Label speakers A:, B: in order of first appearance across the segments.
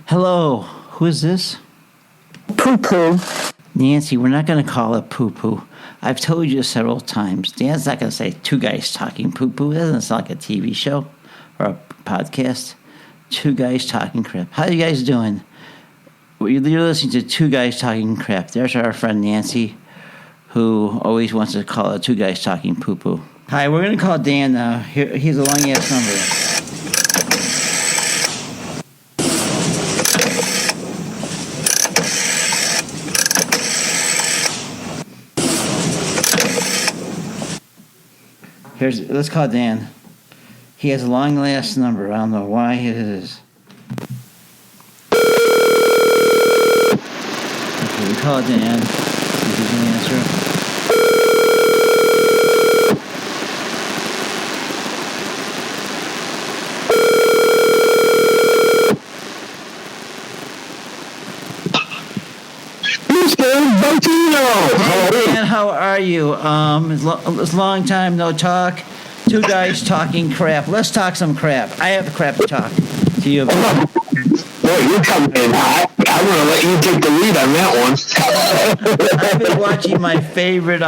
A: Hello, who is this?
B: Poo poo.
A: Nancy, we're not going to call it poo poo. I've told you several times. Dan's not going to say two guys talking poo poo. It doesn't sound like a TV show or a podcast. Two guys talking crap. How you guys doing? You're listening to Two Guys Talking Crap. There's our friend Nancy, who always wants to call it Two Guys Talking Poo Poo. Hi, we're going to call Dan now. Here's a long ass number. Let's call Dan. He has a long last number. I don't know why it is. Okay, we call Dan. He doesn't answer. Hey Dan, how are you? It's a long time no talk. Two guys talking crap. Let's talk some crap. I have crap to talk to you about.
B: Boy, you're coming in hot. I'm going to let you take the lead on that one.
A: I've been watching my favorite.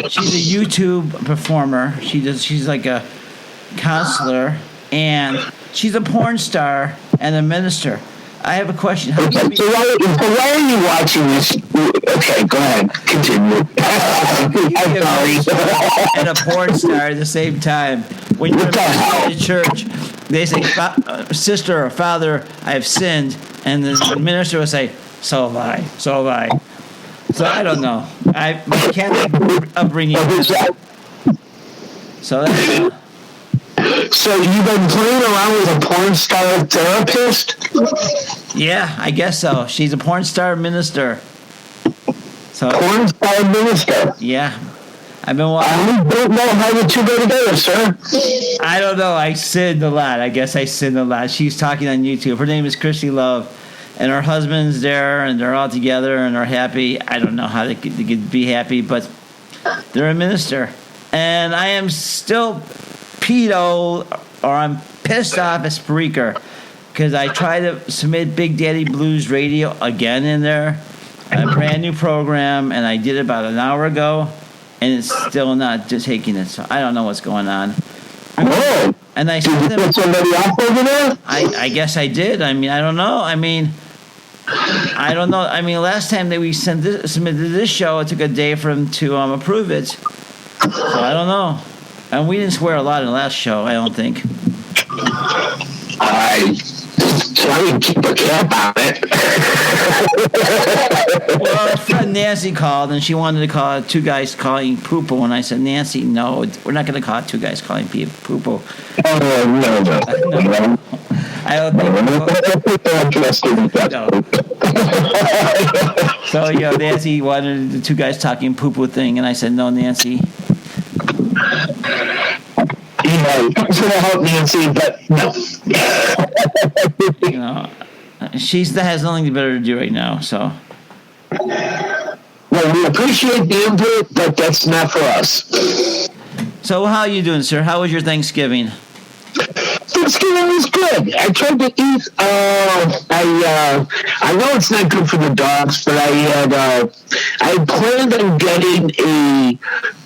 A: She's a YouTube performer. She's like a counselor, and she's a porn star and a minister. I have a question.
B: So why are you watching this? Okay, go ahead. Continue. I'm sorry.
A: And a porn star at the same time. When you're in a church, they say, sister or father, I have sinned. And the minister will say, so have I. So have I. So I don't know. My Catholic upbringing. So that's...
B: So you've been playing around with a porn star therapist?
A: Yeah, I guess so. She's a porn star minister. So
B: porn star minister?
A: Yeah. I've been watching.
B: I don't know how the two go together, sir.
A: I don't know. I sinned a lot. I guess I sinned a lot. She's talking on YouTube. Her name is Christy Love. And her husband's there, and they're all together, and they're happy. I don't know how they could be happy, but they're a minister. And I am still... pedo, or I'm pissed off at Spreaker because I tried to submit Big Daddy Blues Radio again in there, a brand new program, and I did it about an hour ago, and it's still not just taking it. So I don't know what's going on.
B: Oh,
A: and I
B: did you put somebody off over there?
A: I guess I did. I mean, I don't know. I don't know. I mean, last time that we submitted this show, it took a day for them to approve it. So I don't know. And we didn't swear a lot in the last show, I don't think.
B: I try to keep a cap on it.
A: Well, our friend Nancy called, and she wanted to call it Two Guys Calling Poo-Poo, and I said, Nancy, no, we're not going to call it Two Guys Calling Poo-Poo.
B: Oh, no.
A: I don't think... No. So, Nancy wanted the Two Guys Talking Poo-Poo thing, and I said, no, Nancy...
B: It's going to help Nancy, but no.
A: She has nothing better to do right now, so.
B: Well, we appreciate the input, but that's not for us.
A: So how are you doing, sir? How was your Thanksgiving?
B: Thanksgiving was good. I tried to eat. I know it's not good for the dogs, but I planned on getting a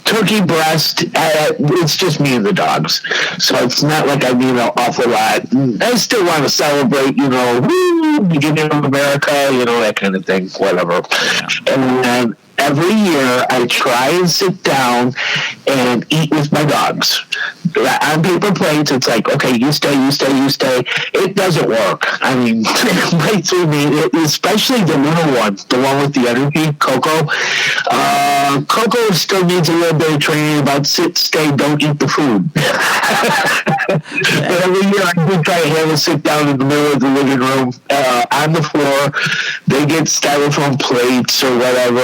B: turkey breast. It's just me and the dogs, so it's not like I need an awful lot. I still want to celebrate, beginning of America, that kind of thing, whatever. And every year I try and sit down and eat with my dogs. On paper plates, it's like, okay, you stay. It doesn't work. I mean, right through me, especially the little one, the one with the energy, Coco. Coco still needs a little bit of training about sit, stay, don't eat the food. But every year I do try to have a sit down in the middle of the living room, on the floor. They get styrofoam plates or whatever.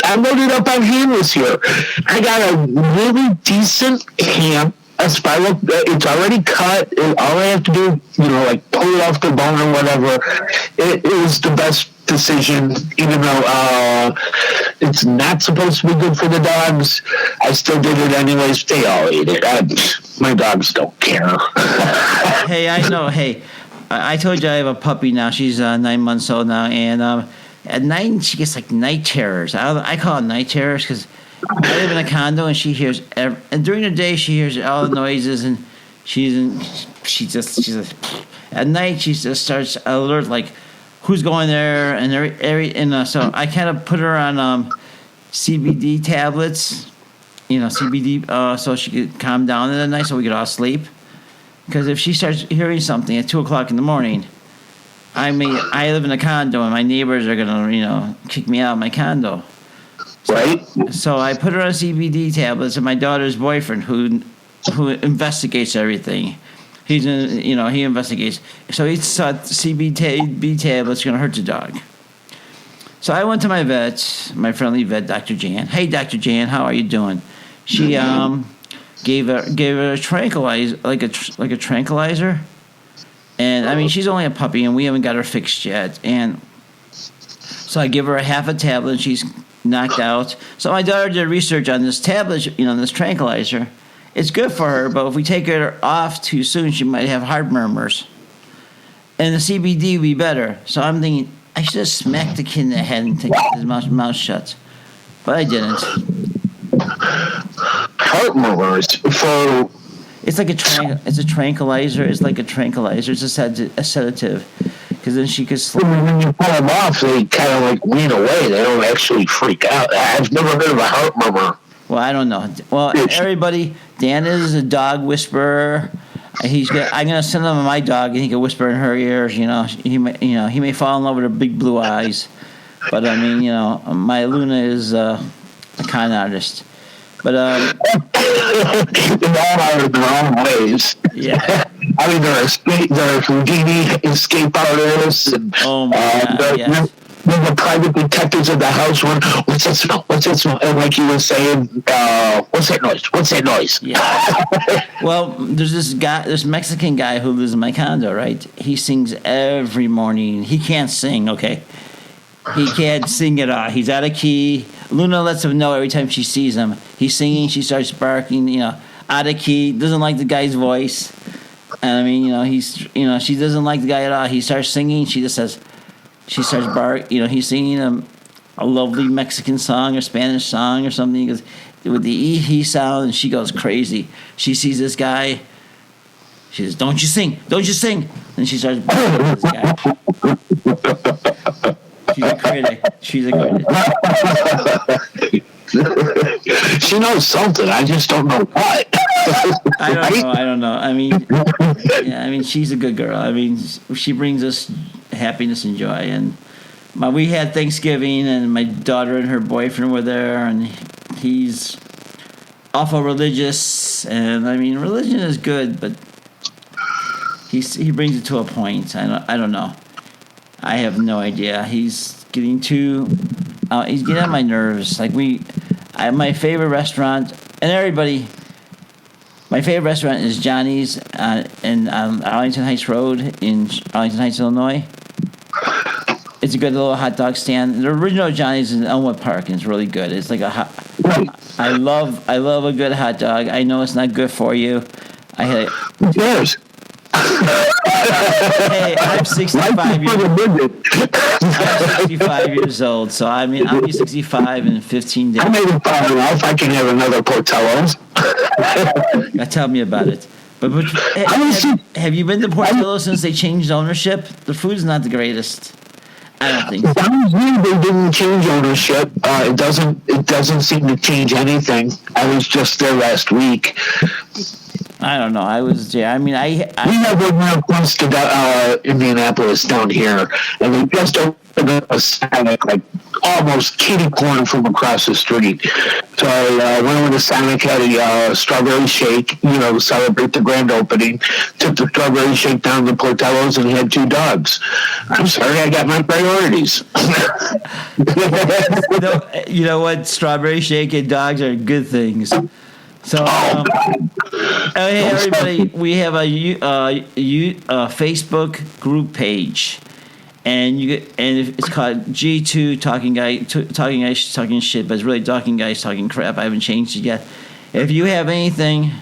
B: I loaded up on ham this year. I got a really decent ham, a spiral. It's already cut. All I have to do, pull it off the bone or whatever. It was the best decision, even though it's not supposed to be good for the dogs. I still did it anyways. They all ate it. My dogs don't care.
A: Hey, I know. Hey, I told you I have a puppy now. She's 9 months old now, and at night she gets like night terrors. I call it night terrors because I live in a condo, and she hears and during the day she hears all the noises, and she's at night she just starts alert like who's going there and so I kind of put her on CBD tablets, CBD, so she could calm down in the night so we could all sleep. Because if she starts hearing something at 2:00 in the morning, I live in a condo and my neighbors are gonna kick me out of my condo.
B: Right.
A: So I put her on CBD tablets, and my daughter's boyfriend, who investigates everything, he investigates. So he thought CBD tablets going to hurt the dog. So I went to my vet, my friendly vet, Dr. Jan. Hey, Dr. Jan, how are you doing? She gave her a tranquilizer, like a tranquilizer, and I mean she's only a puppy, and we haven't got her fixed yet. And so I give her a half a tablet, and she's knocked out. So my daughter did research on this tablet, this tranquilizer. It's good for her, but if we take her off too soon, she might have heart murmurs. And the CBD would be better. So I'm thinking I should have smacked the kid in the head and taken his mouth shut, but I didn't.
B: Heart murmurs for.
A: It's like it's a tranquilizer. It's like a tranquilizer. It's a sedative. Because then she could sleep.
B: When you pull them off, they kind of like wean away. They don't actually freak out. I've never heard of a heart murmur.
A: Well, I don't know. Well, everybody, Dan is a dog whisperer. I'm gonna send him my dog, and he can whisper in her ears. He may fall in love with her big blue eyes. But I mean, my Luna is a con artist. But
B: in all their own ways.
A: Yeah.
B: I mean, there are Houdini escape artists, and
A: oh my God, yes.
B: The private detectives in the house went, what's this? And like you were saying, what's that noise?
A: Yeah. Well, there's this Mexican guy who lives in my condo, right? He sings every morning. He can't sing, okay? He can't sing at all. He's out of key. Luna lets him know every time she sees him. He's singing, she starts barking, out of key, doesn't like the guy's voice. And I mean, she doesn't like the guy at all. He starts singing, she starts barking, he's singing a lovely Mexican song or Spanish song or something. He goes with the he sound, and she goes crazy. She sees this guy. She says, "Don't you sing? Don't you sing?" And she starts barking at this guy. She's a critic.
B: She knows something. I just don't know what.
A: I don't know. I mean, she's a good girl. I mean, she brings us happiness and joy. And we had Thanksgiving, and my daughter and her boyfriend were there, and he's awful religious. And I mean, religion is good, but he brings it to a point. I don't know. I have no idea. He's getting he's getting on my nerves. Like my favorite restaurant, and everybody, my favorite restaurant is Johnny's in Arlington Heights Road in Arlington Heights, Illinois. It's a good little hot dog stand. The original Johnny's in Elmwood Park, and it's really good. It's like I love a good hot dog. I know it's not good for you.
B: Who cares?
A: Hey, I'm 65 years old, so I mean, I'll be 65 in 15 days.
B: I made it far enough. I can have another Portillo's.
A: Tell me about it. But have you been to Portillo's since they changed ownership? The food's not the greatest. I don't think so.
B: They didn't change ownership. It doesn't seem to change anything. I was just there last week.
A: I don't know. We have
B: one real close to Indianapolis down here, and they just opened up a Sonic, like almost kitty corner from across the street. So I went over to Sonic, had a strawberry shake, celebrate the grand opening. Took the strawberry shake down to Portillo's and had 2 dogs. I'm sorry, I got my priorities.
A: You know what? Strawberry shake and dogs are good things. So, hey everybody, we have a Facebook group page, and it's called G2 Talking Guys Talking Shit, but it's really Talking Guys Talking Crap. I haven't changed it yet. If you have anything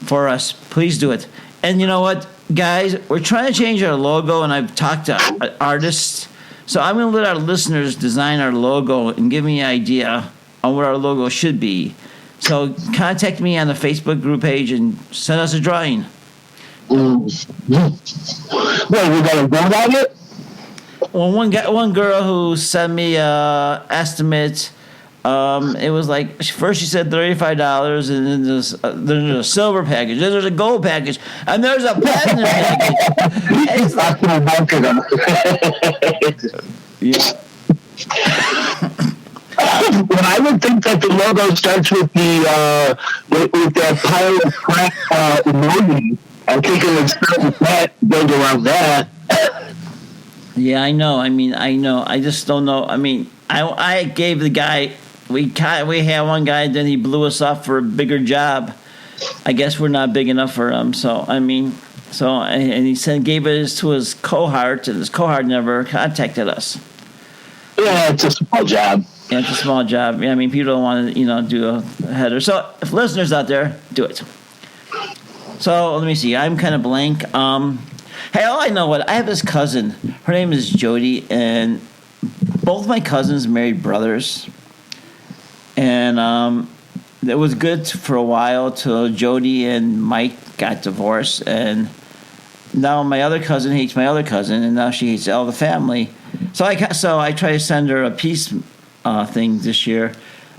A: for us, please do it. And you know what, guys? We're trying to change our logo, and I've talked to artists. So I'm going to let our listeners design our logo and give me an idea on what our logo should be. So contact me on the Facebook group page and send us a drawing.
B: Well, we got to vote on it?
A: Well, one girl who sent me a estimate. It was like first she said $35, and then there's a silver package, then there's a gold package, and there's a platinum package. It's like, yeah.
B: Well, I would think that the logo starts with the with that pile of crap emoji. I think it would start with that, build around that.
A: Yeah, I know. I mean, I know. I just don't know. I mean, I gave the guy. We had one guy, then he blew us off for a bigger job. I guess we're not big enough for him. So I mean, and he gave it to his cohort, and his cohort never contacted us.
B: Yeah, it's a small job.
A: Yeah, it's a small job. I mean, people don't want to, do a header. So if listeners out there, do it. So let me see. I'm kind of blank. Hey, I know what. I have this cousin. Her name is Jody, and both my cousins married brothers. And it was good for a while till Jody and Mike got divorced. And now my other cousin hates my other cousin, and now she hates all the family. So I try to send her a peace thing this year,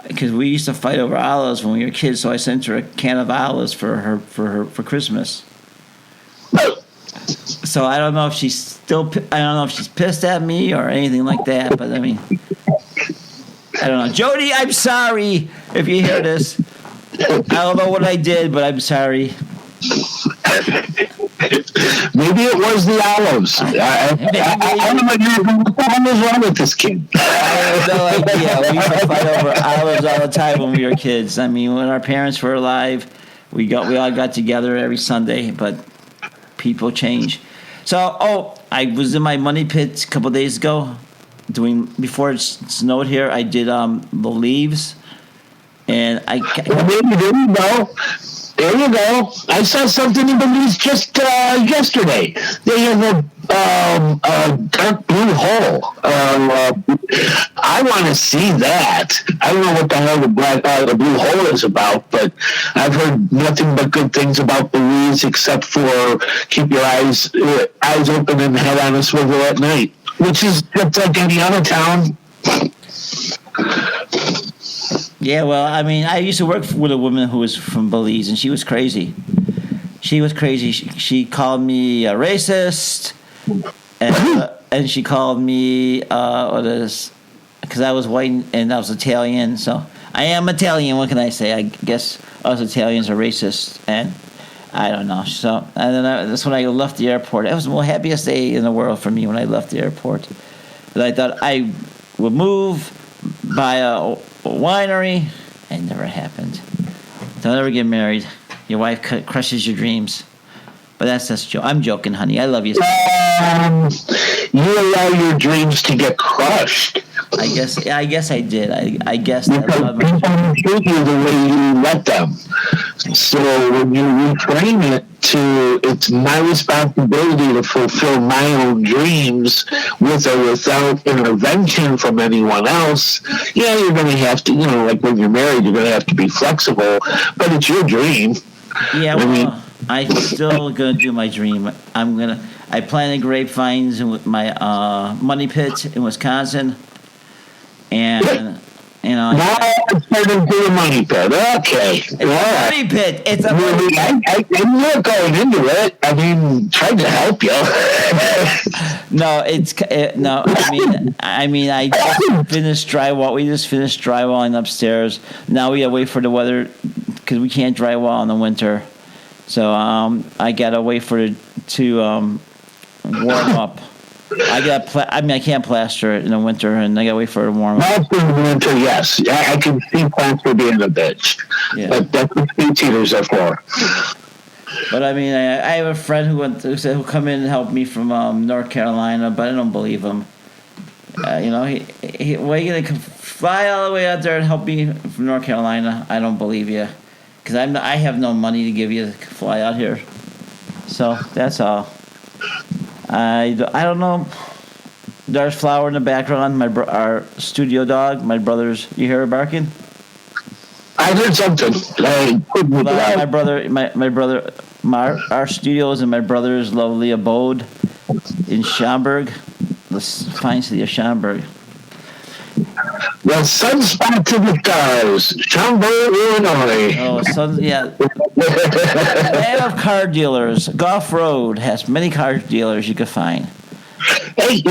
A: because we used to fight over olives when we were kids. So I sent her a can of olives for Christmas. So I don't know if she's I don't know if she's pissed at me or anything like that. But I mean, I don't know. Jody, I'm sorry if you hear this. I don't know what I did, but I'm sorry.
B: Maybe it was the olives. I don't know what the hell is wrong with this kid.
A: I have no idea. We used to fight over olives all the time when we were kids. I mean, when our parents were alive, we all got together every Sunday, but people change. So, I was in my money pit a couple days ago, before it snowed here. I did the leaves, and There you go. I saw something in the news just yesterday. They have a dark blue hole. I want to see that. I don't know what the hell the blue hole is about, but I've heard nothing but good things about Belize, except for keep your eyes open and head on a swivel at night, which is just like any other town. Yeah, well, I mean, I used to work with a woman who was from Belize, and she was crazy. She called me a racist, and she called me because I was white and I was Italian. So I am Italian. What can I say? I guess us Italians are racist, and I don't know. So and then that's when I left the airport. It was the happiest day in the world for me when I left the airport. But I thought I would move, buy a winery. It never happened. Don't ever get married. Your wife crushes your dreams. But that's joke. I'm joking, honey. I love you.
B: You allow your dreams to get crushed.
A: I guess I did. I guess
B: because people treat you the way you let them. So when you reframe it to it's my responsibility to fulfill my own dreams with or without intervention from anyone else, yeah, you're going to have to, like when you're married, you're going to have to be flexible, but it's your dream.
A: Yeah, well, I'm still going to do my dream. I planted grapevines in my money pit in Wisconsin. And,
B: now it's starting to a money pit. Okay.
A: It's a money pit. It's a money pit.
B: I'm not going into it. I mean, trying to help you.
A: No, no. I mean, I just finished drywall. We just finished drywalling upstairs. Now we gotta wait for the weather because we can't drywall in the winter. So I gotta wait for it to warm up. I can't plaster it in the winter, and I gotta wait for it to warm up.
B: Plaster in the winter, yes. I can see plaster being a bitch. Yeah. But that's what speed cheaters are for.
A: But I mean, I have a friend who come in and help me from North Carolina, but I don't believe him. Why are you gonna fly all the way out there and help me from North Carolina? I don't believe you, because I have no money to give you to fly out here. So that's all. I don't know. There's Flower in the background. Our studio dog. My brother's. You hear her barking?
B: I heard something.
A: My brother. Our studio is in my brother's lovely abode in Schaumburg, the fine city of Schaumburg.
B: The sunspot to the stars, Schaumburg, Illinois.
A: Oh, yeah. Land of car dealers. Goff Road has many car dealers you could find.
B: Hey,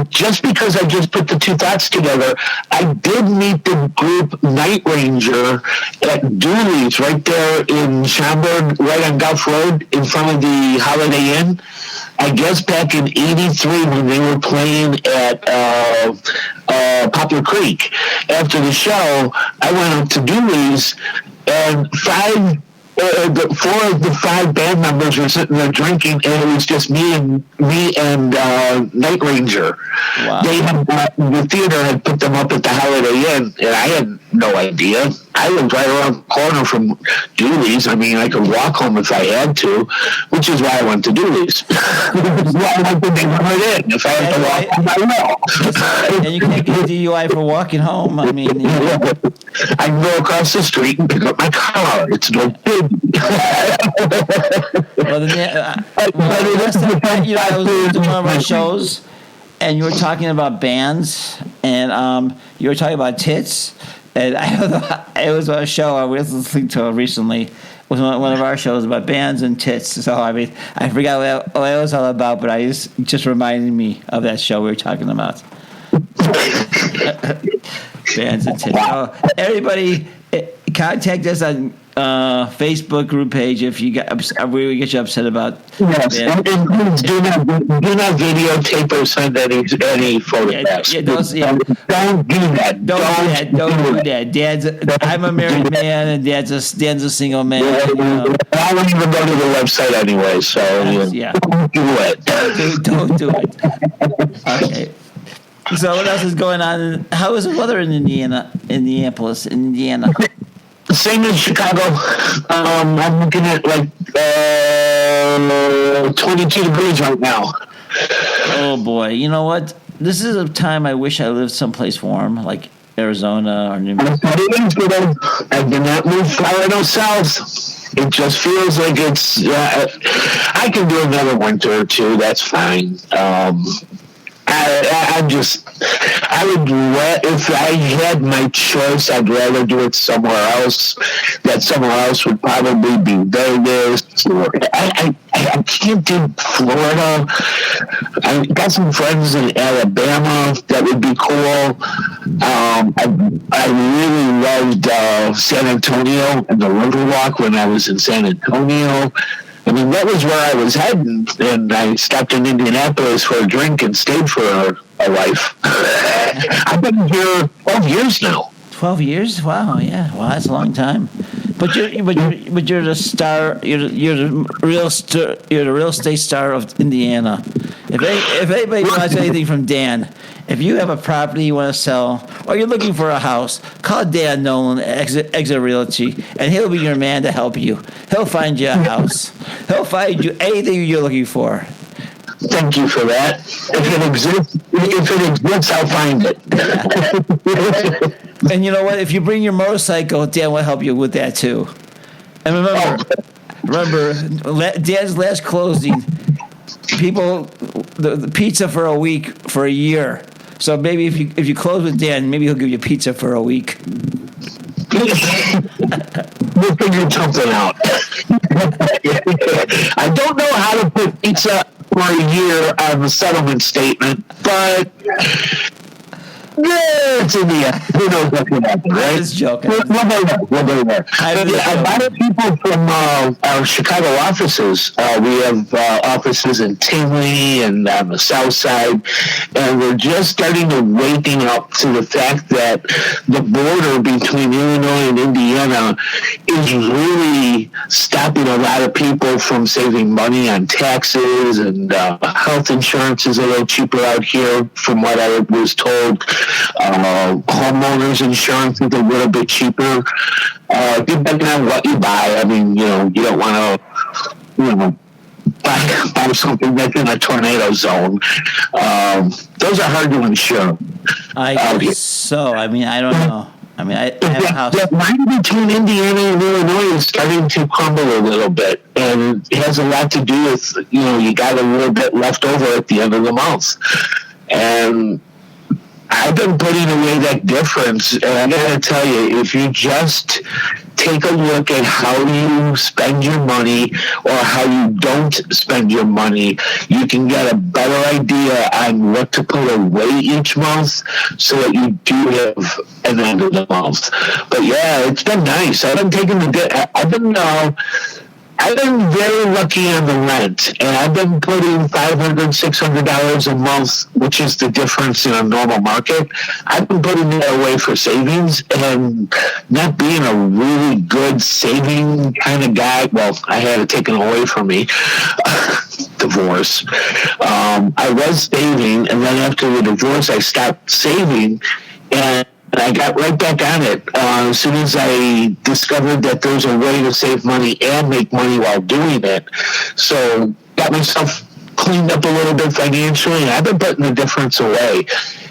B: just because I just put the two thoughts together, I did meet the group Night Ranger at Dooley's right there in Schaumburg, right on Goff Road, in front of the Holiday Inn. I guess back in '83 when they were playing at Poplar Creek. After the show, I went up to Dooley's, and four of the five band members were sitting there drinking, and it was just me and Night Ranger.
A: Wow.
B: The theater had put them up at the Holiday Inn, and I had no idea. I lived right around the corner from Dooley's. I mean, I could walk home if I had to, which is why I went to Dooley's. Why I went to Neighborhood Inn. If I had to walk home, I will.
A: And you can't get a DUI for walking home. I mean,
B: I can go across the street and pick up my car. It's no big.
A: I was doing one of our shows, and you were talking about bands, and you were talking about tits. And I don't know, it was a show I was listening to recently. It was one of our shows about bands and tits. So, I mean, I forgot what it was all about, but I just reminded me of that show we were talking about. Bands and tits. So, everybody, contact us on Facebook group page if you we get you upset about.
B: Yes, and please do not videotape or send any photographs.
A: Don't
B: do that.
A: Don't do that. I'm a married man, and Dan's a single man.
B: I won't even go to the website anyway, so don't do it.
A: Don't do it. Okay. So what else is going on? How is the weather in Indianapolis, Indiana?
B: Same as Chicago. I'm looking at like 22 degrees right now.
A: Oh boy! You know what? This is a time I wish I lived someplace warm, like Arizona or New Mexico.
B: I did not move far enough south. It just feels like it's. I can do another winter or two. That's fine. If I had my choice, I'd rather do it somewhere else. That somewhere else would probably be Vegas. I can't do Florida. I got some friends in Alabama that would be cool. I really loved San Antonio and the Riverwalk when I was in San Antonio. I mean, that was where I was heading, and I stopped in Indianapolis for a drink and stayed for a life. I've been here 12 years now.
A: 12 years? Wow, yeah. Wow, that's a long time. But you're the star. You're the real estate star of Indiana. If anybody wants anything from Dan, if you have a property you want to sell, or you're looking for a house, call Dan Nolan at Exit Realty, and he'll be your man to help you. He'll find you a house. He'll find you anything you're looking for.
B: Thank you for that. If it exists, I'll find it.
A: And you know what? If you bring your motorcycle, Dan will help you with that too. And remember, Dan's last closing, people, the pizza for a week, for a year. So maybe if you close with Dan, maybe he'll give you pizza for a week.
B: We'll figure something out. I don't know how to put pizza for a year on the settlement statement, but it's in the end. Who knows what can happen, right?
A: I'm just joking.
B: We'll go there. A lot of people from our Chicago offices, we have offices in Tinley and on the south side, and we're just starting to waking up to the fact that the border between Illinois and Indiana is really stopping a lot of people from saving money on taxes, and health insurance is a little cheaper out here from what I was told. Homeowners insurance is a little bit cheaper, depending on what you buy. I mean, you don't want to buy something that's in a tornado zone. Those are hard to insure.
A: I guess so. I mean, I don't know. I mean, I have a house.
B: The line between Indiana and Illinois is starting to crumble a little bit, and it has a lot to do with, you got a little bit left over at the end of the month. And I've been putting away that difference, and I gotta tell you, if you just take a look at how you spend your money or how you don't spend your money, you can get a better idea on what to put away each month so that you do have an end of the month. But yeah, it's been nice. I've been very lucky on the rent, and I've been putting $500, $600 a month, which is the difference in a normal market. I've been putting that away for savings, and not being a really good saving kind of guy. Well, I had it taken away from me. Divorce. I was saving, and then after the divorce, I stopped saving, and I got right back on it as soon as I discovered that there's a way to save money and make money while doing it. So got myself cleaned up a little bit financially, and I've been putting the difference away.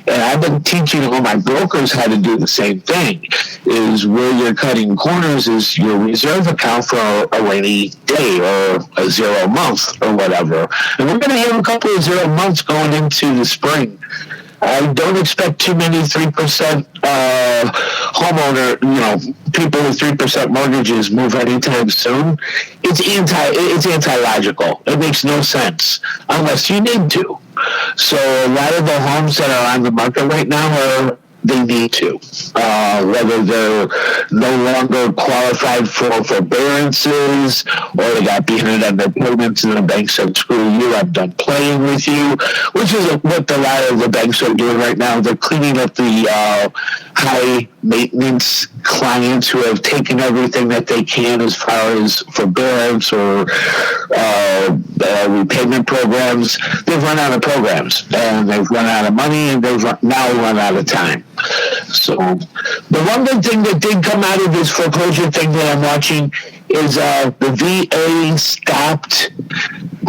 B: And I've been teaching all my brokers how to do the same thing. Is where you're cutting corners is your reserve account for a rainy day or a 0 month or whatever. And we're going to have a couple of 0 months going into the spring. I don't expect too many 3% homeowner, people with 3% mortgages move anytime soon. It's anti-logical. It makes no sense unless you need to. So a lot of the homes that are on the market right now they need to, whether they're no longer qualified for forbearances or they got behind on their payments and the bank said, screw you, I'm done playing with you, which is what a lot of the banks are doing right now. They're cleaning up the high maintenance clients who have taken everything that they can as far as forbearance or repayment programs. They've run out of programs and they've run out of money and they've now run out of time. So the one good thing that did come out of this foreclosure thing that I'm watching is the VA stopped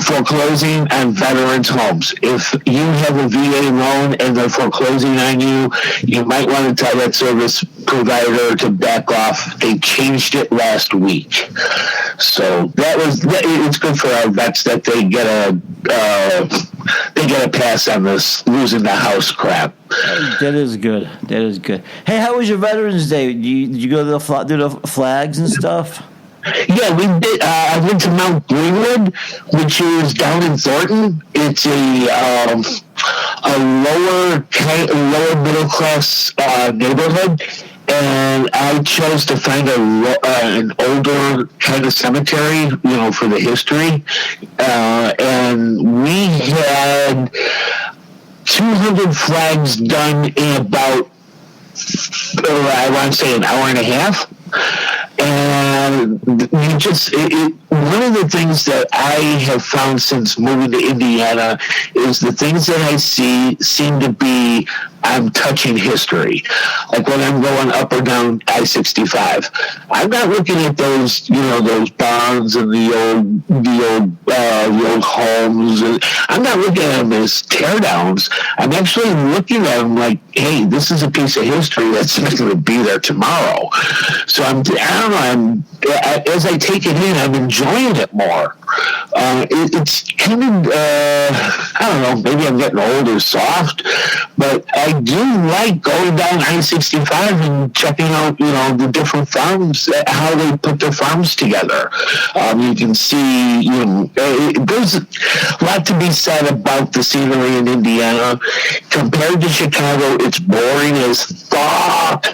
B: foreclosing on veterans' homes. If you have a VA loan and they're foreclosing on you, you might want to tell that service provider to back off. They changed it last week. So it's good for our vets that they get a pass on this losing the house crap.
A: That is good. Hey, how was your Veterans Day? Did you go to do the flags and stuff?
B: Yeah, we did. I went to Mount Greenwood, which is down in Thornton. It's a lower middle class neighborhood, and I chose to find an older kind of cemetery, for the history. And we had 200 flags done in about, I want to say, an hour and a half. And one of the things that I have found since moving to Indiana is the things that I see seem to be I'm touching history. Like when I'm going up or down I-65, I'm not looking at those, those barns and the old homes. I'm not looking at them as teardowns. I'm actually looking at them like, hey, this is a piece of history that's not going to be there tomorrow. So as I take it in, I'm enjoying it more. It's kind of, I don't know, maybe I'm getting old or soft, but I do like going down I-65 and checking out, the different farms, how they put their farms together. You can see, there's a lot to be said about the scenery in Indiana. Compared to Chicago, it's boring as fuck,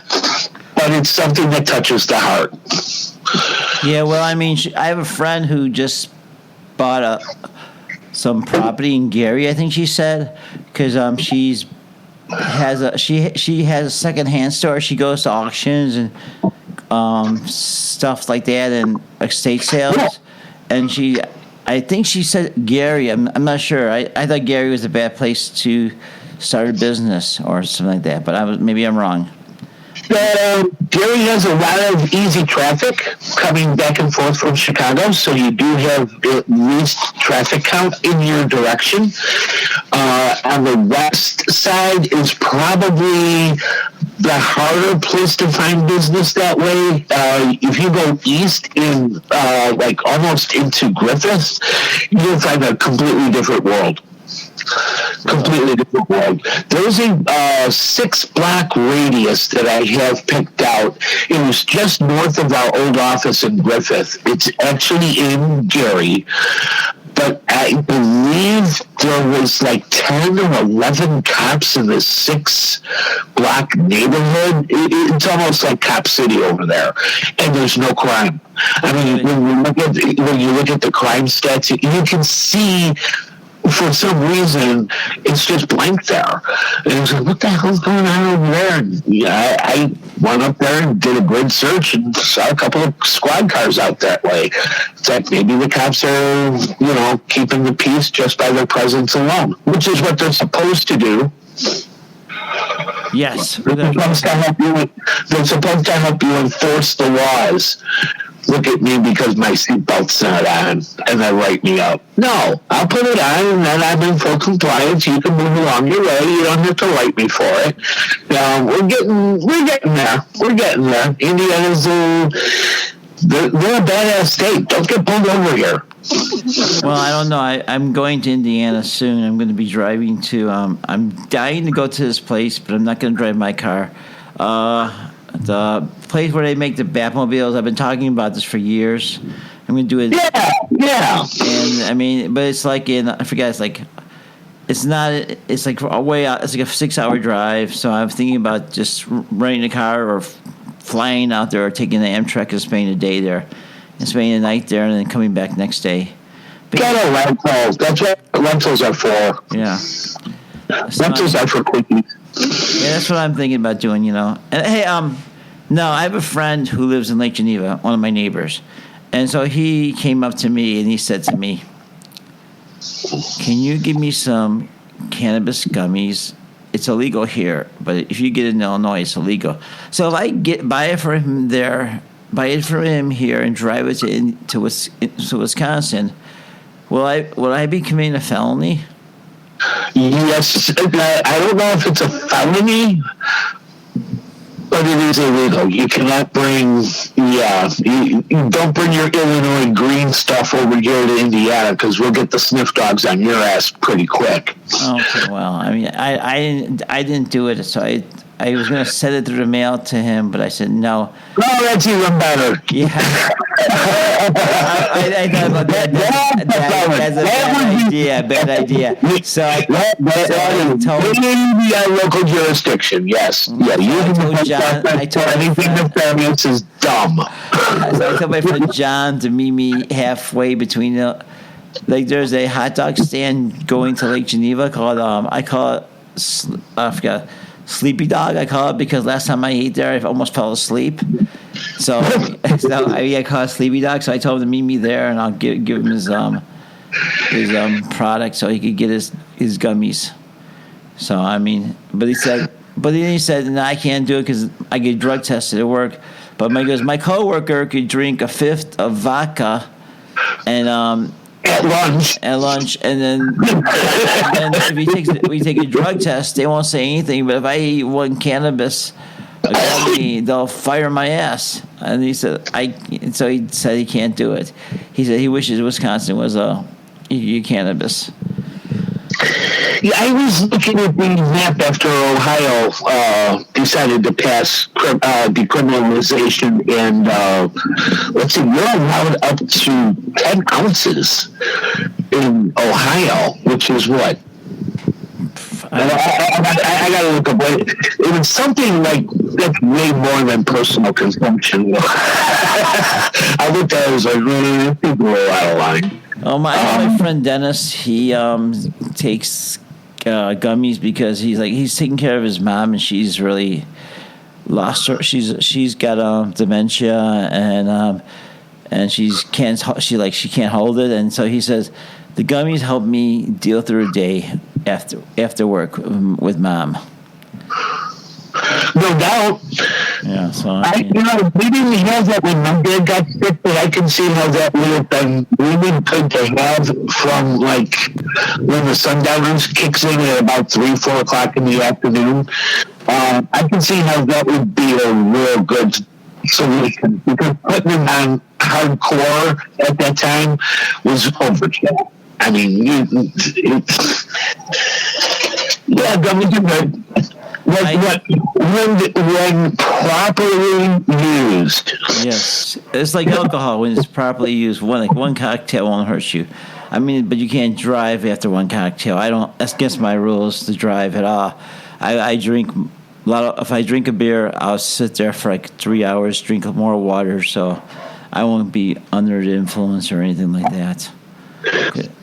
B: but it's something that touches the heart.
A: Yeah, well, I mean, I have a friend who just bought some property in Gary, I think she said, because she has a secondhand store. She goes to auctions and stuff like that and estate sales. And I think she said Gary. I'm not sure. I thought Gary was a bad place to start a business or something like that. But maybe I'm wrong.
B: Gary has a lot of easy traffic coming back and forth from Chicago, so you do have at least traffic count in your direction. On the west side is probably the harder place to find business that way. If you go east in like almost into Griffith, you'll find a completely different world. Completely different world. There's a 6-block radius that I have picked out. It was just north of our old office in Griffith. It's actually in Gary, but I believe there was like 10 or 11 cops in this 6-block neighborhood. It's almost like Cop City over there, and there's no crime. I mean, when you look at the crime stats, you can see. For some reason, it's just blank there. And I was like, what the hell's going on over there? And yeah, I went up there and did a grid search and saw a couple of squad cars out that way. It's like maybe the cops are, keeping the peace just by their presence alone, which is what they're supposed to do.
A: Yes.
B: They're supposed to help you enforce the laws. Look at me because my seatbelt's not on, and then write me up. No, I'll put it on, and then I'm in full compliance. You can move along your way. You don't have to write me for it. We're getting there. We're getting there. Indiana's they're a badass state. Don't get pulled over here.
A: Well, I don't know. I'm going to Indiana soon. I'm going to be driving to. I'm dying to go to this place, but I'm not going to drive my car. The place where they make the Batmobiles. I've been talking about this for years. I'm going to do it.
B: Yeah.
A: And I mean, but it's like I forget. It's like it's not. It's like a way out. It's like a 6-hour drive. So I'm thinking about just renting a car or flying out there or taking the Amtrak and spending a day there and spending the night there and then coming back next day.
B: Get a rental. That's what rentals are for.
A: Yeah.
B: Rentals are for quickies.
A: Yeah, that's what I'm thinking about doing, And hey, no, I have a friend who lives in Lake Geneva, one of my neighbors. And so he came up to me and he said to me, "Can you give me some cannabis gummies? It's illegal here, but if you get it in Illinois, it's illegal. So if I buy it from him there, buy it from him here and drive it to Wisconsin, will I be committing a felony?"
B: Yes, I don't know if it's a felony, but it is illegal. You cannot bring, you don't bring your Illinois green stuff over here to Indiana because we'll get the sniff dogs on your ass pretty quick.
A: Okay, well, I mean, I didn't do it, so I was going to send it through the mail to him, but I said no.
B: No, that's even better.
A: Yeah. I thought about that. That's a bad idea. So I told
B: the local jurisdiction, yes. Yeah, I told anything nefarious is dumb.
A: So I told my friend John to meet me halfway between there's a hot dog stand going to Lake Geneva called, I call it, I forgot. Sleepy Dog, I call it, because last time I ate there, I almost fell asleep. So I call it Sleepy Dog. So I told him to meet me there, and I'll give him his product so he could get his gummies. So I mean, but then he said, no, I can't do it because I get drug tested at work. But my coworker could drink a fifth of vodka, and
B: at
A: lunch, and then if we take a drug test, they won't say anything. But if I eat one cannabis gummy, they'll fire my ass. And he said so he said he can't do it. He said he wishes Wisconsin was cannabis.
B: Yeah, I was looking at the map after Ohio decided to pass decriminalization, and let's see, you're allowed up to 10 ounces in Ohio, which is what? I got to look up. It was something like that's way more than personal consumption. I looked at it, I was like, people are out of line.
A: My friend Dennis, he takes gummies because he's taking care of his mom, and she's really lost her. She's got dementia, and she can't hold it, and so he says the gummies help me deal through a day after work with mom.
B: No doubt.
A: Yeah, so
B: We didn't have that when my dad got sick, but I can see how that would have been really good to have from like when the sundowners kicks in at about 3-4 o'clock in the afternoon. I can see how that would be a real good solution because putting him on hardcore at that time was overkill. I mean, government good. When properly used.
A: Yes, it's like alcohol when it's properly used. One cocktail won't hurt you. I mean, but you can't drive after one cocktail. That's against my rules to drive at all. I drink a lot. If I drink a beer, I'll sit there for like 3 hours, drink more water, so I won't be under the influence or anything like that.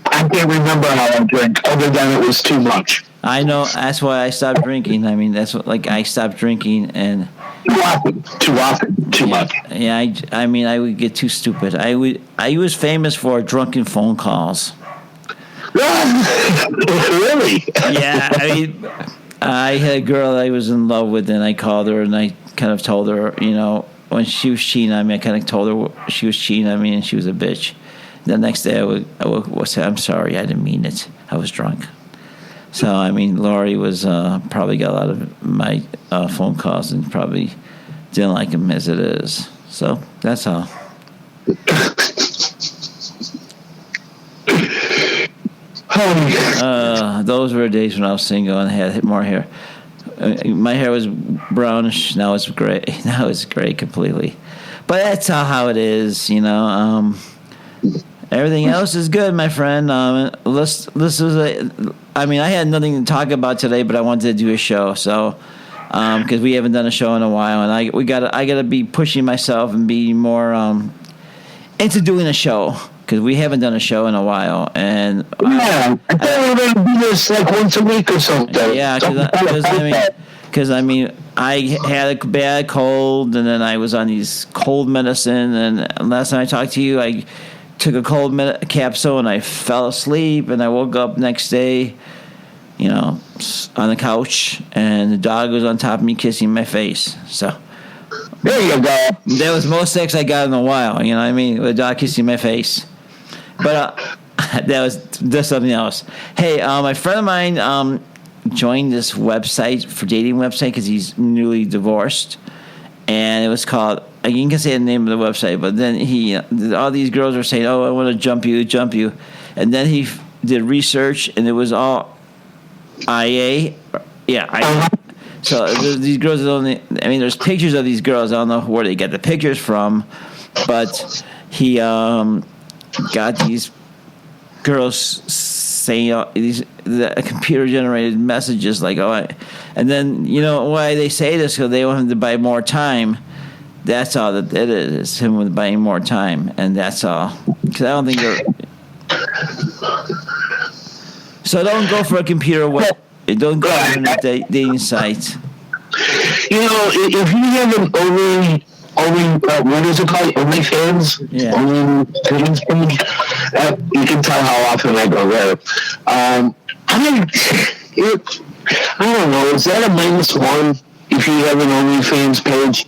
B: I can't remember how I drank, other than it was too much.
A: I know. That's why I stopped drinking. I mean, that's what, like, I stopped drinking and
B: too often, too much.
A: Yeah, I mean, I would get too stupid. I was famous for drunken phone calls.
B: Really?
A: Yeah, I mean, I had a girl I was in love with, and I called her, and I kind of told her, when she was cheating on me, I kind of told her she was cheating on me, and she was a bitch. The next day, I would say, "I'm sorry, I didn't mean it. I was drunk." So, I mean, Lori was probably got a lot of my phone calls and probably didn't like him as it is. So, that's all. Those were days when I was single and had more hair. My hair was brownish. Now it's gray. Now it's gray completely. But that's how it is, Everything else is good, my friend. I had nothing to talk about today, but I wanted to do a show. So, because we haven't done a show in a while, and I gotta be pushing myself and be more into doing a show because we haven't done a show in a while. And
B: I thought we were gonna do this like once a week or something.
A: Yeah, because I had a bad cold, and then I was on these cold medicine. And last time I talked to you, I took a cold capsule and I fell asleep, and I woke up next day, on the couch, and the dog was on top of me kissing my face. So
B: there you go.
A: That was the most sex I got in a while. You know what I mean? With a dog kissing my face. But that's something else. Hey, my friend of mine joined this website for dating website because he's newly divorced, and it was called. You can say the name of the website, but then all these girls were saying, "Oh, I want to jump you," and then he did research, and it was all IA. Yeah, IA. So these girls there's pictures of these girls. I don't know where they get the pictures from, but he got these girls saying the computer generated messages like, and then why they say this, because they want him to buy more time. That's all that it is. It's him with buying more time, and that's all. Because I don't think so don't go for a computer web. Don't go for a dating site.
B: If you have an only what is it called? OnlyFans?
A: Yeah.
B: OnlyFans page? You can tell how often I go there. I don't know. Is that a -1 if you have an OnlyFans page?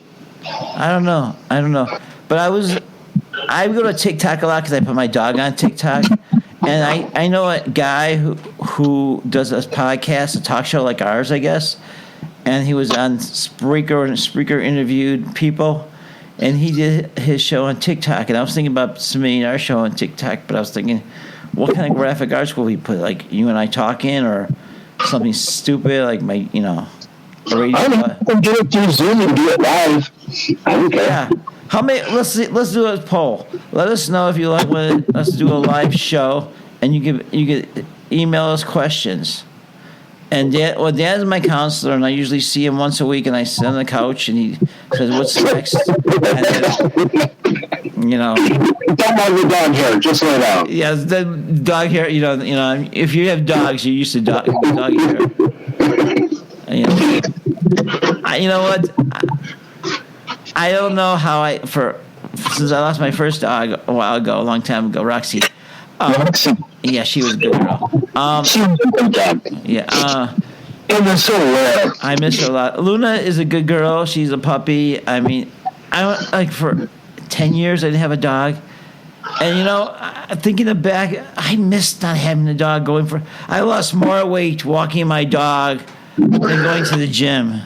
A: I don't know. But I go to TikTok a lot because I put my dog on TikTok. And I know a guy who does a podcast, a talk show like ours, I guess. And he was on Spreaker, and Spreaker interviewed people. And he did his show on TikTok. And I was thinking about submitting our show on TikTok, but I was thinking, what kind of graphic arts will we put? Like you and I talking, or something stupid like my, radio.
B: I can do it through Zoom and do it live. I don't care.
A: Yeah. How many? Let's do a poll. Let us know if you like when let's do a live show, and you can email us questions. And Dad's my counselor, and I usually see him once a week, and I sit on the couch, and he says, "What's next?" And then,
B: Don't mind the dog hair, just let out.
A: Yeah, the dog hair. If you have dogs, you're used to dog hair. You know what? I don't know how since I lost my first dog a while ago, a long time ago, Roxy. Yeah, she was a good girl.
B: She was a good dog.
A: Yeah.
B: And they're so rare.
A: I miss her a lot. Luna is a good girl. She's a puppy. I mean, for 10 years I didn't have a dog. And, thinking back, I missed not having a dog I lost more weight walking my dog than going to the gym.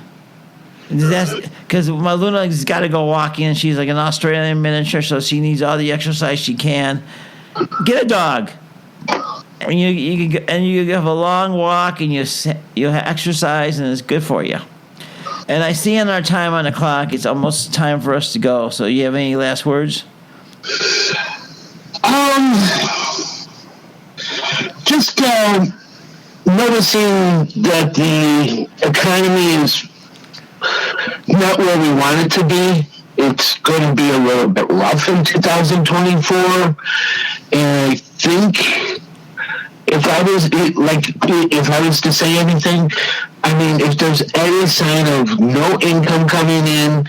A: That's because my Luna's got to go walking, and she's like an Australian miniature, so she needs all the exercise she can. Get a dog. And you have a long walk, and you exercise, and it's good for you. And I see on our time on the clock, it's almost time for us to go. So you have any last words?
B: Just noticing that the economy is not where we want it to be. It's going to be a little bit rough in 2024, and I think if I was to say anything, I mean, if there's any sign of no income coming in,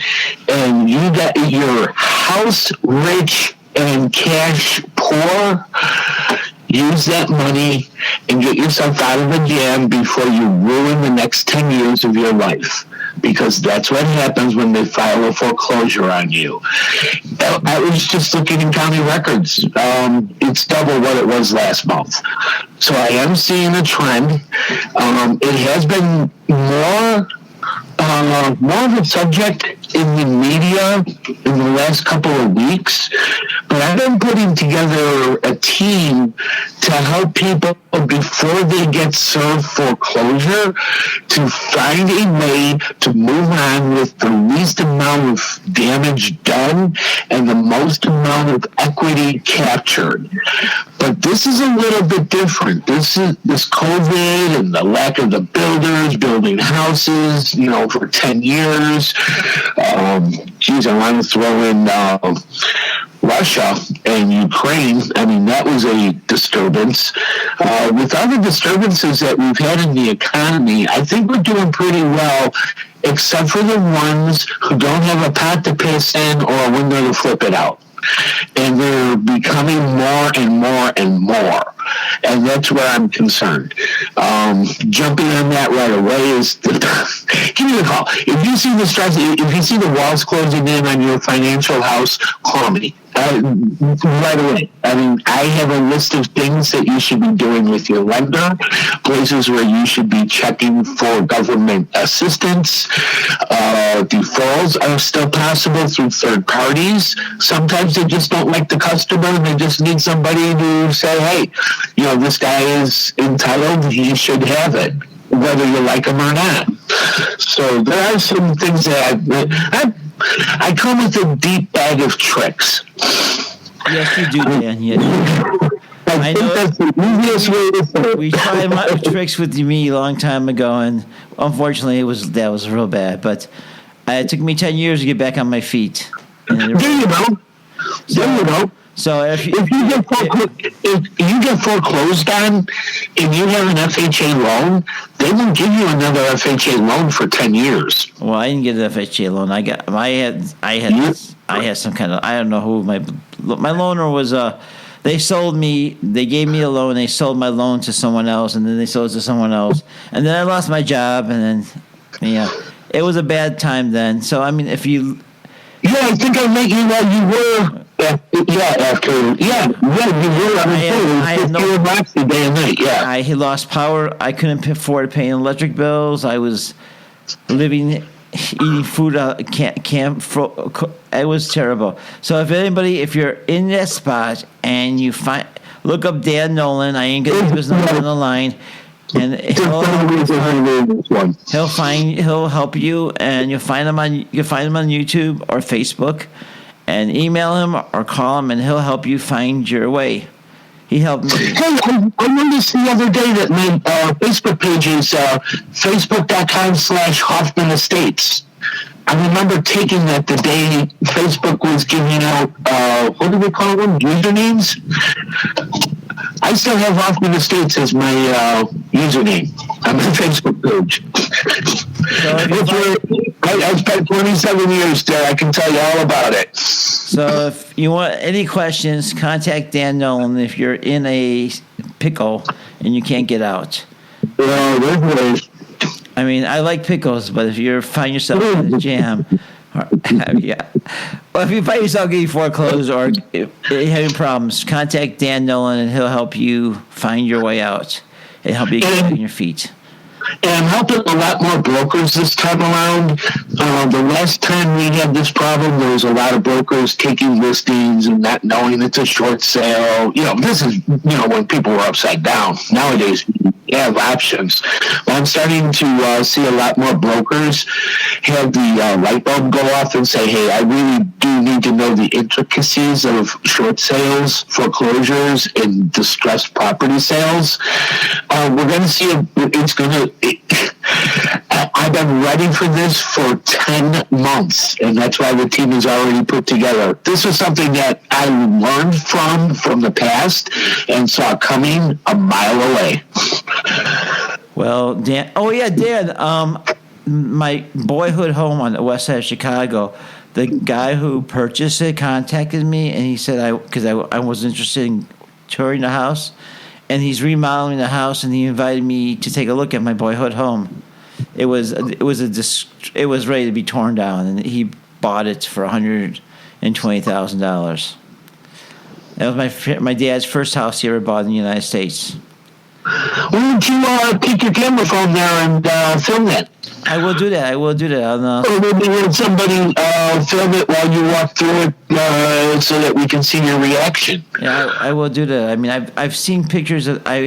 B: and you got your house rich and cash poor, use that money and get yourself out of a jam before you ruin the next 10 years of your life. Because that's what happens when they file a foreclosure on you. I was just looking in county records. It's double what it was last month. So I am seeing a trend. It has been more of a subject in the media in the last couple of weeks, but I've been putting together a team to help people before they get served foreclosure to find a way to move on with the least amount of damage done and the most amount of equity captured. But this is a little bit different. This COVID and the lack of the builders building houses, for 10 years. I want to throw in Russia and Ukraine. I mean, that was a disturbance. With other disturbances that we've had in the economy, I think we're doing pretty well, except for the ones who don't have a pot to piss in or a window to flip it out. And they're becoming more and more and more. And that's where I'm concerned. Jumping on that right away is give me a call. If you see the stress, if you see the walls closing in on your financial house, call me. Right away. I mean, I have a list of things that you should be doing with your lender, places where you should be checking for government assistance. Defaults are still possible through third parties. Sometimes they just don't like the customer and they just need somebody to say, hey, this guy is entitled, he should have it, whether you like him or not. So there are some things that I come with a deep bag of tricks.
A: Yes, you do, Dan. Yes.
B: I know that's the easiest way to say it.
A: We tried tricks with me a long time ago, and unfortunately, that was real bad. But it took me 10 years to get back on my feet.
B: There you go.
A: So if you
B: get foreclosed on and you have an FHA loan, they will give you another FHA loan for 10 years.
A: Well, I didn't get an FHA loan. I had some kind of, I don't know who my loaner was. They sold me. They gave me a loan. They sold my loan to someone else, and then they sold it to someone else, and then I lost my job, and then it was a bad time then. So I mean, if you.
B: Yeah, I think I met you while you were. I had no box the day and night. Yeah,
A: I had lost power. I couldn't afford paying electric bills. I was eating food. It was terrible. So if you're in that spot and you look up Dan Nolan. I ain't gonna leave his number on the line. And he'll help you, and you can find him on YouTube or Facebook, and email him or call him, and he'll help you find your way. He helped me.
B: Hey, I noticed the other day that my Facebook page is facebook.com/Hoffman Estates. I remember taking that the day Facebook was giving out, what do we call them, usernames? I still have Hoffman Estates as my username on my Facebook page. I spent 27 years there. I can tell you all about it.
A: So if you want any questions, contact Dan Nolan if you're in a pickle and you can't get out.
B: There's ways.
A: I mean, I like pickles, but if you find yourself in a jam, or, yeah. Well, if you find yourself getting foreclosed or having problems, contact Dan Nolan and he'll help you find your way out and help you get on your feet.
B: And I'm helping a lot more brokers this time around. The last time we had this problem, there was a lot of brokers taking listings and not knowing it's a short sale. This is, when people were upside down. Nowadays, you have options. But I'm starting to see a lot more brokers have the light bulb go off and say, hey, I really do need to know the intricacies of short sales, foreclosures, and distressed property sales. We're going to see I've been ready for this for 10 months, and that's why the team is already put together. This is something that I learned from the past and saw coming a mile away.
A: Well, Dan, my boyhood home on the west side of Chicago, the guy who purchased it contacted me, and he said because I was interested in touring the house, and he's remodeling the house, and he invited me to take a look at my boyhood home. It was ready to be torn down, and he bought it for $120,000. That was my dad's first house he ever bought in the United States.
B: Why don't you take your camera phone there and film that?
A: I will do that. Or
B: maybe let somebody film it while you walk through it so that we can see your reaction.
A: Yeah, I will do that. I mean, I've seen pictures that I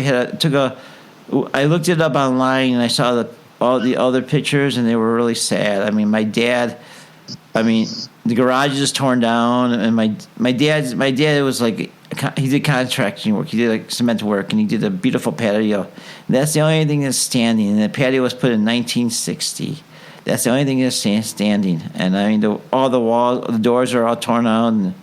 A: looked it up online and I saw all the other pictures and they were really sad. I mean, the garage is torn down, and my dad was like, he did contracting work, he did like cement work, and he did a beautiful patio. And that's the only thing that's standing. And the patio was put in 1960. That's the only thing that's standing. And I mean, all the walls, the doors are all torn out, and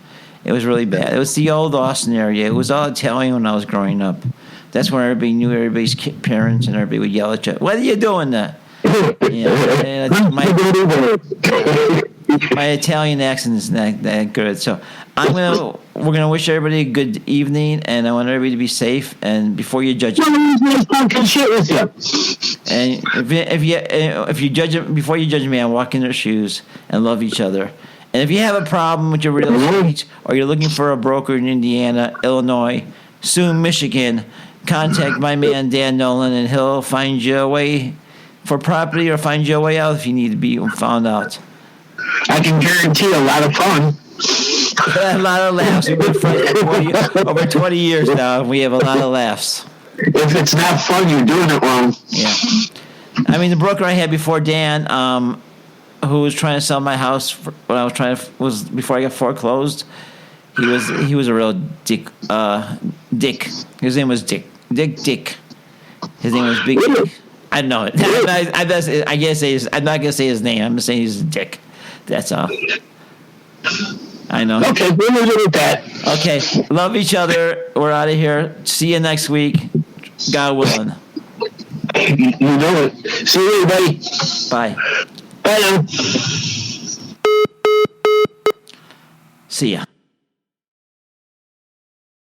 A: it was really bad. It was the old Austin area. It was all Italian when I was growing up. That's where everybody knew everybody's parents, and everybody would yell at you, "What are you doing there?" My Italian accent is not that good, so we're gonna wish everybody a good evening, and I want everybody to be safe. And before you judge, and if you judge before you judge me, I walk in their shoes and love each other. And if you have a problem with your real estate, or you're looking for a broker in Indiana, Illinois, soon Michigan, contact my man Dan Nolan, and he'll find you a way for property or find you a way out if you need to be found out.
B: I can guarantee a lot of fun.
A: A lot of laughs. We've been friends for over 20 years now, and we have a lot of laughs.
B: If it's not fun, you're doing it wrong.
A: Yeah. I mean, the broker I had before Dan, who was trying to sell my house was before I got foreclosed. He was a real dick. Dick. His name was Dick. Dick. His name was Big Dick. I know it. I'm not gonna say his name. I'm saying he's a dick. That's all. I know.
B: Okay, we'll leave it with that.
A: Okay, love each other. We're out of here. See you next week. God willing.
B: You know it. See you, everybody.
A: Bye.
B: Bye now.
A: See ya.